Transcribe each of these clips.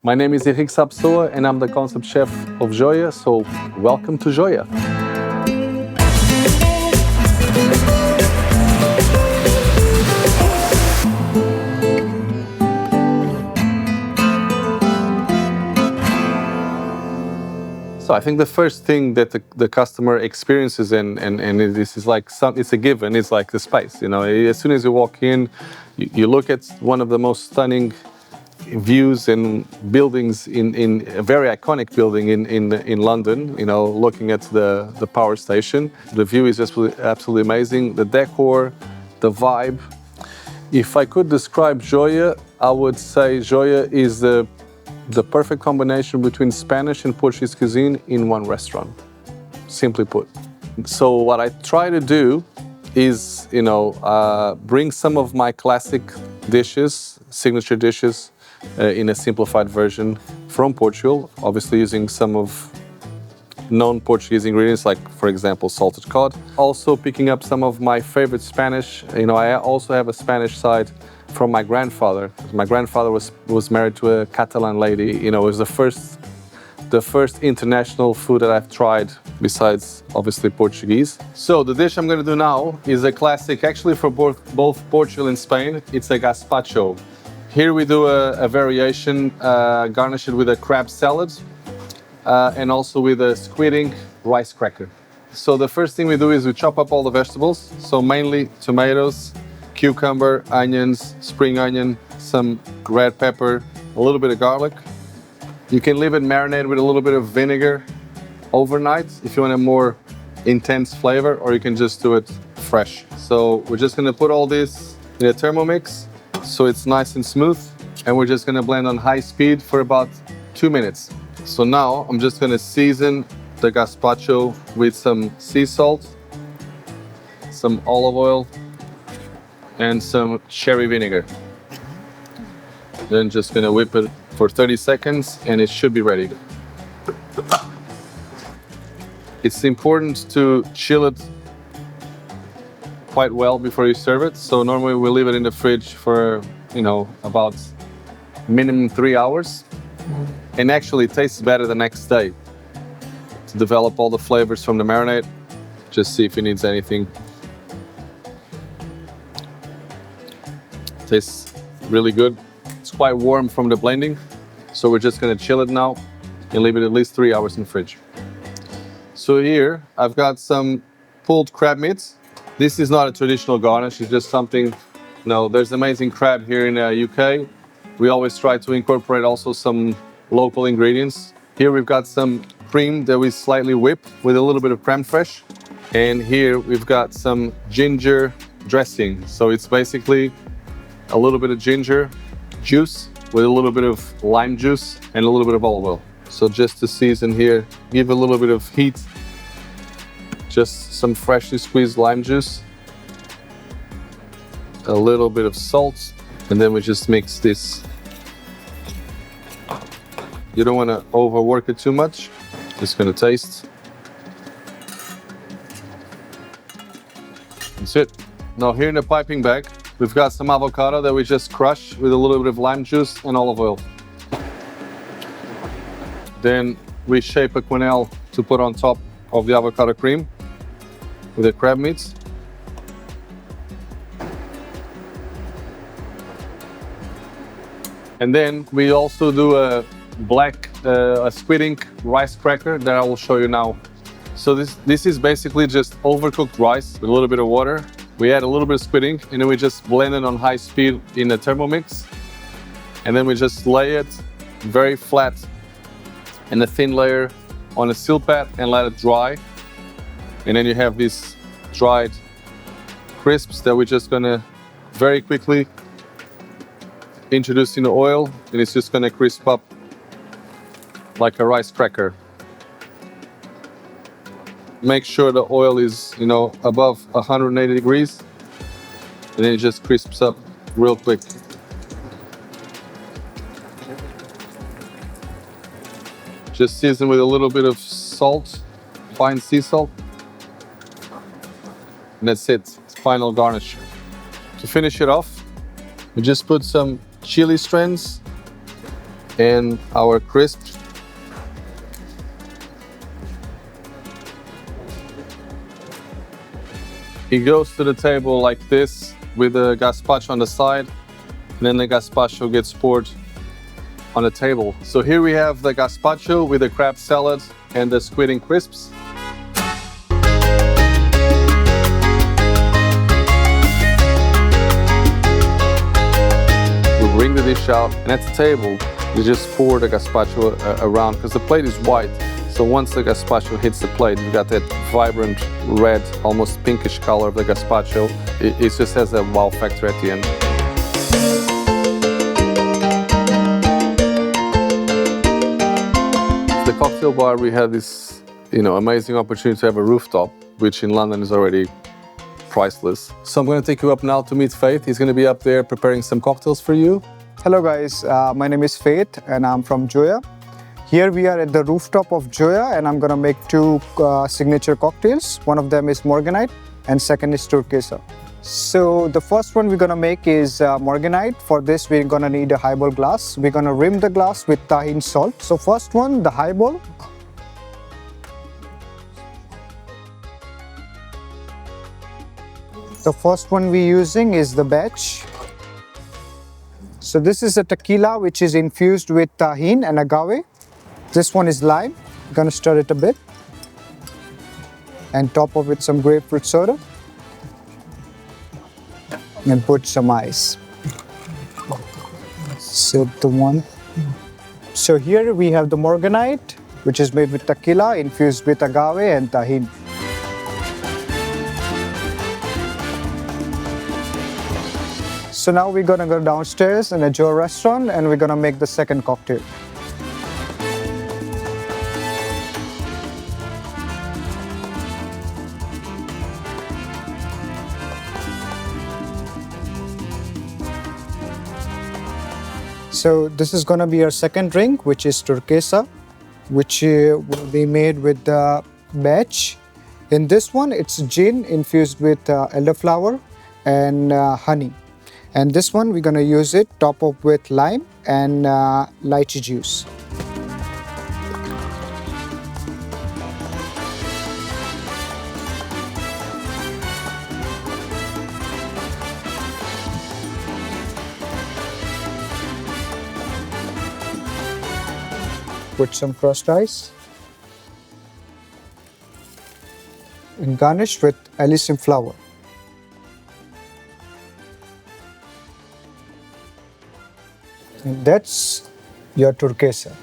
My name is Henrique Sá Pessoa and I'm the concept chef of JOIA, so welcome to JOIA. So I think the first thing that the customer experiences and this is like it's a given, it's like the space, you know. As soon as you walk in, you look at one of the most stunning views and buildings in a very iconic building in London, you know, looking at the power station. The view is just absolutely amazing. The decor, the vibe. If I could describe JOIA, I would say JOIA is the perfect combination between Spanish and Portuguese cuisine in one restaurant, simply put. So what I try to do is, you know, bring some of my classic dishes, signature dishes, in a simplified version from Portugal, obviously using some of known Portuguese ingredients, like, for example, salted cod. Also picking up some of my favorite Spanish. You know, I also have a Spanish side from my grandfather. My grandfather was married to a Catalan lady. You know, it was the first international food that I've tried besides obviously Portuguese. So the dish I'm going to do now is a classic, actually, for both Portugal and Spain. It's a Gazpacho. Here we do a variation, garnish it with a crab salad and also with a squid ink rice cracker. So the first thing we do is we chop up all the vegetables. So mainly tomatoes, cucumber, onions, spring onion, some red pepper, a little bit of garlic. You can leave it marinated with a little bit of vinegar overnight if you want a more intense flavor, or you can just do it fresh. So we're just gonna put all this in a Thermomix so it's nice and smooth, and we're just gonna blend on high speed for about 2 minutes. So now I'm just gonna season the Gazpacho with some sea salt, some olive oil, and some cherry vinegar. Then just gonna whip it for 30 seconds and it should be ready. It's important to chill it quite well before you serve it. So normally we leave it in the fridge for, you know, about minimum 3 hours. And actually it tastes better the next day to develop all the flavors from the marinade. Just see if it needs anything. Tastes really good. It's quite warm from the blending. So we're just gonna chill it now and leave it at least 3 hours in the fridge. So here I've got some pulled crab meat. This is not a traditional garnish, it's just something, you know, there's amazing crab here in the UK. We always try to incorporate also some local ingredients. Here we've got some cream that we slightly whip with a little bit of creme fraiche. And here we've got some ginger dressing. So it's basically a little bit of ginger juice with a little bit of lime juice and a little bit of olive oil. So just to season here, give a little bit of heat. Just some freshly squeezed lime juice, a little bit of salt, and then we just mix this. You don't want to overwork it too much. It's going to taste. That's it. Now here in the piping bag, we've got some avocado that we just crushed with a little bit of lime juice and olive oil. Then we shape a quenelle to put on top of the avocado cream with the crab meats. And then we also do a squid ink rice cracker that I will show you now. So this is basically just overcooked rice with a little bit of water. We add a little bit of squid ink and then we just blend it on high speed in a Thermomix. And then we just lay it very flat in a thin layer on a seal pad and let it dry. And then you have these dried crisps that we're just gonna very quickly introduce in the oil, and it's just gonna crisp up like a rice cracker. Make sure the oil is, you know, above 180 degrees, and then it just crisps up real quick. Just season with a little bit of salt, fine sea salt. And that's it, it's final garnish. To finish it off, we just put some chili strands and our crisps. It goes to the table like this with the gazpacho on the side, and then the gazpacho gets poured on the table. So here we have the gazpacho with the crab salad and the squid and crisps. We bring the dish out, and at the table, you just pour the gazpacho around because the plate is white. So once the gazpacho hits the plate, you got that vibrant red, almost pinkish color of the gazpacho. It just has a wow factor at the end. The cocktail bar, we had this, amazing opportunity to have a rooftop, which in London is already priceless. So I'm going to take you up now to meet Faith. He's going to be up there preparing some cocktails for you. Hello guys, my name is Faith and I'm from JOIA. Here we are at the rooftop of JOIA and I'm gonna make two signature cocktails. One of them is Morganite and second is Turquesa. So the first one we're gonna make is Morganite. For this we're gonna need a highball glass. We're gonna rim the glass with tahini salt. So first one, the highball. The first one we're using is the batch. So this is a tequila which is infused with tahini and agave. This one is lime. I'm gonna stir it a bit and top of it some grapefruit soda and put some ice. So here we have the Morganite, which is made with tequila infused with agave and tahini. So now we're gonna go downstairs in a JOIA restaurant and we're gonna make the second cocktail. So this is going to be our second drink, which is Turquesa, which will be made with the batch. In this one, it's gin infused with elderflower and honey. And this one, we're going to use it top up with lime and lychee juice. Put some crushed ice and garnish with Elysium flower. And that's your Turquesa.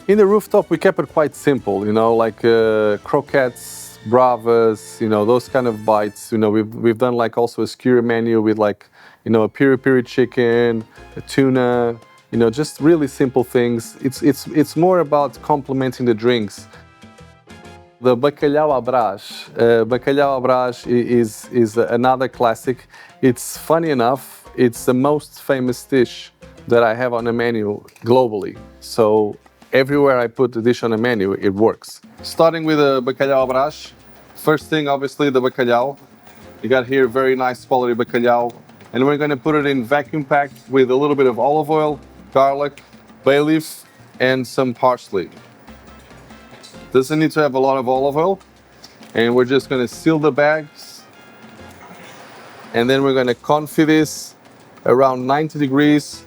In the rooftop, we kept it quite simple, like croquettes, bravas, those kind of bites. We've done like also a skewer menu with like, a piri-piri chicken, a tuna, just really simple things. It's more about complementing the drinks. The Bacalhau à Brás. Bacalhau à Brás is another classic. It's funny enough, it's the most famous dish that I have on the menu globally. So everywhere I put the dish on the menu, it works. Starting with the Bacalhau à Brás. First thing, obviously, the bacalhau. You got here very nice quality bacalhau. And we're gonna put it in vacuum packed with a little bit of olive oil, garlic, bay leaf, and some parsley. Doesn't need to have a lot of olive oil. And we're just gonna seal the bags. And then we're gonna confit this around 90 degrees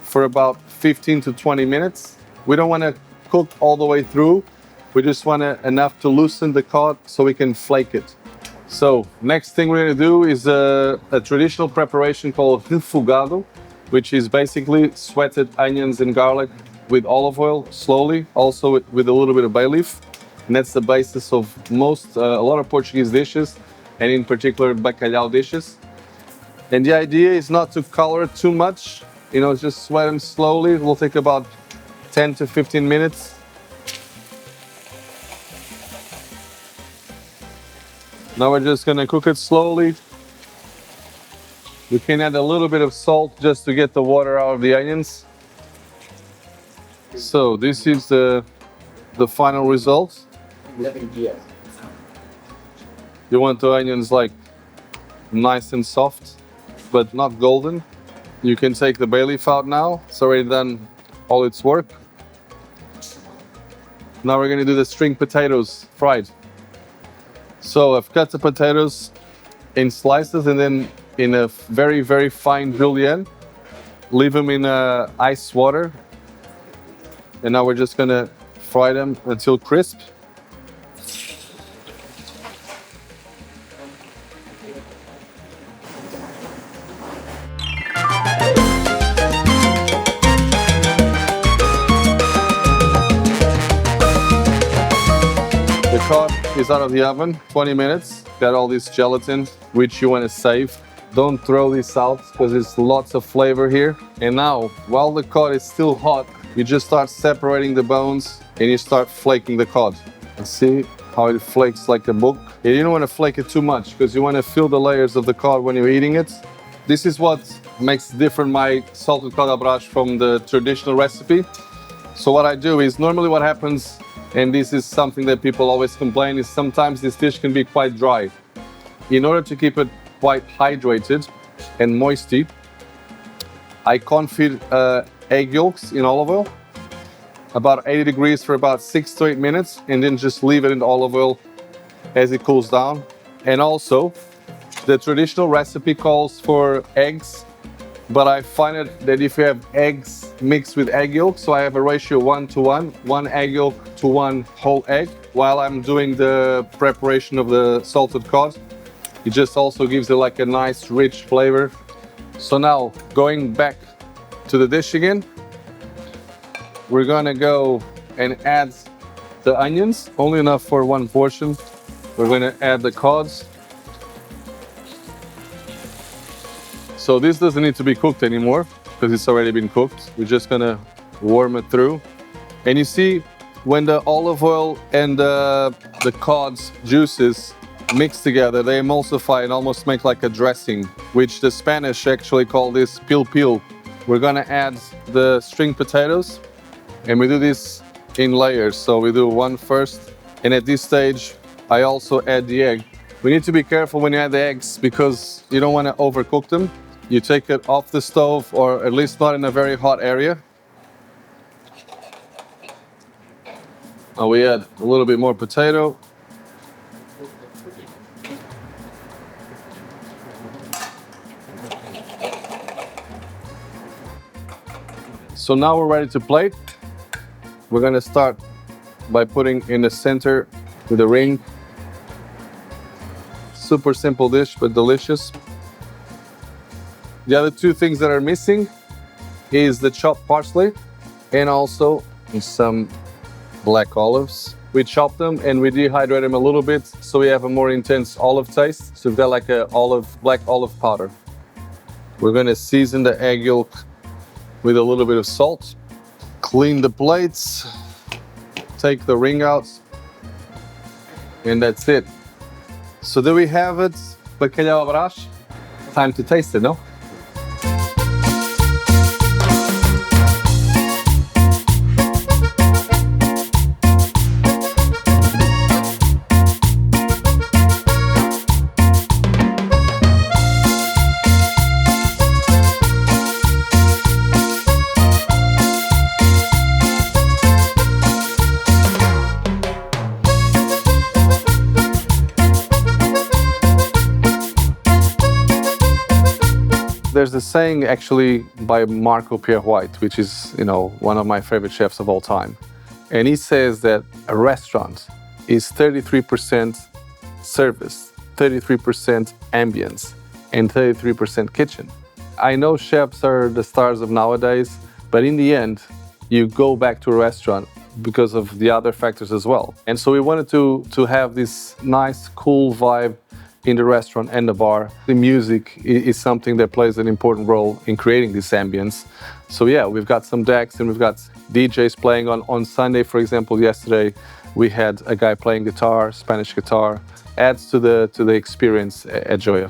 for about 15 to 20 minutes. We don't wanna cook all the way through. We just want enough to loosen the cod so we can flake it. So next thing we're gonna do is a traditional preparation called refogado, which is basically sweated onions and garlic with olive oil slowly, also with a little bit of bay leaf. And that's the basis of a lot of Portuguese dishes, and in particular bacalhau dishes. And the idea is not to color it too much, just sweat them slowly. It will take about 10 to 15 minutes. Now we're just gonna cook it slowly. We can add a little bit of salt just to get the water out of the onions. So this is the final result. You want the onions like nice and soft, but not golden. You can take the bay leaf out now. It's already done all its work. Now we're gonna do the string potatoes fried. So I've cut the potatoes in slices and then in a very, very fine julienne. Leave them in ice water. And now we're just gonna fry them until crisp. The cod is out of the oven, 20 minutes. Got all this gelatin, which you want to save. Don't throw this out because there's lots of flavor here. And now, while the cod is still hot, you just start separating the bones and you start flaking the cod. And see how it flakes like a book? And you don't want to flake it too much because you want to feel the layers of the cod when you're eating it. This is what makes different my salted cod à Brás from the traditional recipe. So what I do is, normally what happens, and this is something that people always complain, is sometimes this dish can be quite dry. In order to keep it quite hydrated and moisty, I confit egg yolks in olive oil, about 80 degrees for about 6 to 8 minutes, and then just leave it in olive oil as it cools down. And also, the traditional recipe calls for eggs, but I find it that if you have eggs mixed with egg yolk, so I have a ratio 1:1, 1 egg yolk to 1 whole egg, while I'm doing the preparation of the salted cod. It just also gives it like a nice rich flavor. So now, going back to the dish again, we're gonna go and add the onions, only enough for 1 portion. We're gonna add the cods. So this doesn't need to be cooked anymore because it's already been cooked. We're just gonna warm it through. And you see, when the olive oil and the cod's juices mix together, they emulsify and almost make like a dressing, which the Spanish actually call this pil pil. We're gonna add the string potatoes, and we do this in layers. So we do one first, and at this stage, I also add the egg. We need to be careful when you add the eggs because you don't want to overcook them. You take it off the stove, or at least not in a very hot area. Now we add a little bit more potato. So now we're ready to plate. We're gonna start by putting in the center with a ring. Super simple dish, but delicious. The other two things that are missing is the chopped parsley and also some black olives. We chop them and we dehydrate them a little bit so we have a more intense olive taste. So we've got like a black olive powder. We're gonna season the egg yolk with a little bit of salt. Clean the plates, take the ring out, and that's it. So there we have it, Bacalhau à Brás. Time to taste it, no? There's a saying actually by Marco Pierre White, which is, one of my favorite chefs of all time. And he says that a restaurant is 33% service, 33% ambience, and 33% kitchen. I know chefs are the stars of nowadays, but in the end, you go back to a restaurant because of the other factors as well. And so we wanted to have this nice, cool vibe in the restaurant and the bar. The music is something that plays an important role in creating this ambience. So yeah, we've got some decks and we've got DJs playing on Sunday, for example. Yesterday, we had a guy playing guitar, Spanish guitar. Adds to the experience at JOIA.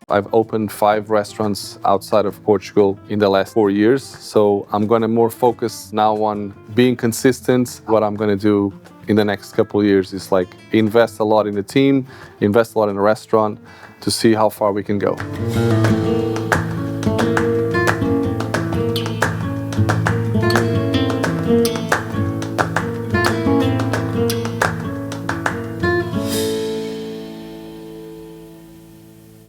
I've opened 5 restaurants outside of Portugal in the last 4 years. So I'm gonna more focus now on being consistent. What I'm gonna do in the next couple of years is like invest a lot in the team, invest a lot in the restaurant to see how far we can go.